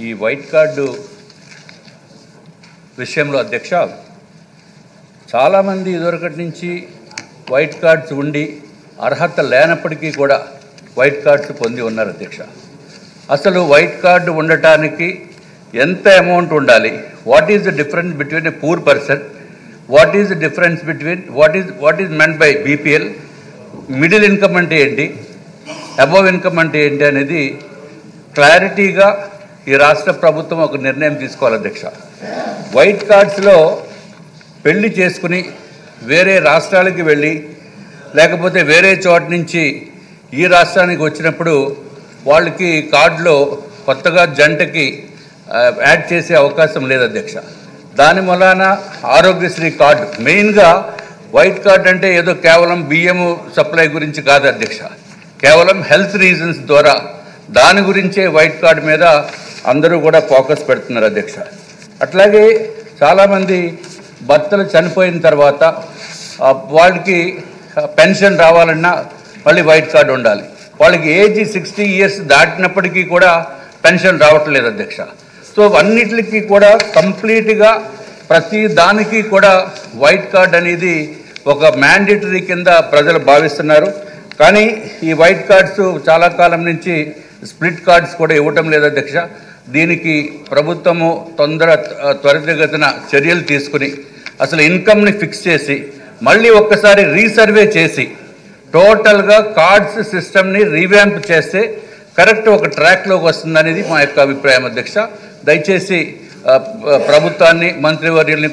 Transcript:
ఈ white card విషయంలో అధ్యక్ష, చాలామంది ఇదివరకటి నుంచి వైట్ కార్డ్స్ ఉండి అర్హత లేనప్పటికీ కూడా వైట్ కార్డ్స్ పొంది ఉన్నారు అధ్యక్ష. అసలు వైట్ కార్డు ఉండటానికి ఎంత అమౌంట్ ఉండాలి? What is the difference between a poor person? What is the difference between what is meant by BPL? Middle income అంటే ఏంటి, అబవ్ ఇన్కమ్ అంటే ఏంటి అనేది క్లారిటీగా ఈ రాష్ట్ర ప్రభుత్వం ఒక నిర్ణయం తీసుకోవాలి అధ్యక్ష. వైట్ కార్డ్స్లో పెళ్లి చేసుకుని వేరే రాష్ట్రాలకి వెళ్ళి లేకపోతే వేరే చోట నుంచి ఈ రాష్ట్రానికి వచ్చినప్పుడు వాళ్ళకి కార్డులో కొత్తగా జంటకి యాడ్ చేసే అవకాశం లేదు అధ్యక్ష. దాని వలన ఆరోగ్యశ్రీ కార్డు, మెయిన్గా వైట్ కార్డు అంటే ఏదో కేవలం బియ్యము సప్లై గురించి కాదు అధ్యక్ష, కేవలం హెల్త్ రీజన్స్ ద్వారా దాని గురించే వైట్ కార్డు మీద అందరూ కూడా ఫోకస్ పెడుతున్నారు అధ్యక్ష. అట్లాగే చాలామంది భర్తలు చనిపోయిన తర్వాత వాళ్ళకి పెన్షన్ రావాలన్నా మళ్ళీ వైట్ కార్డు ఉండాలి. వాళ్ళకి ఏజ్ 60 years దాటినప్పటికీ కూడా పెన్షన్ రావట్లేదు అధ్యక్ష. సో అన్నిటికీ కూడా కంప్లీట్గా ప్రతి దానికి కూడా వైట్ కార్డ్ అనేది ఒక మ్యాండేటరీ కింద ప్రజలు భావిస్తున్నారు. కానీ ఈ వైట్ కార్డ్స్ చాలా కాలం నుంచి స్ప్లిట్ కార్డ్స్ కూడా ఇవ్వటం లేదు అధ్యక్ష. దీనికి ప్రభుత్వము త్వరితగతిన చర్యలు తీసుకుని అసలు ఇన్కమ్ని ఫిక్స్ చేసి మళ్ళీ ఒక్కసారి రీసర్వే చేసి టోటల్గా కార్డ్స్ సిస్టమ్ని రీవ్యాంప్ చేస్తే కరెక్ట్ ఒక ట్రాక్లోకి వస్తుందనేది మా యొక్క అభిప్రాయం అధ్యక్ష. దయచేసి ప్రభుత్వాన్ని, మంత్రివర్యుల్ని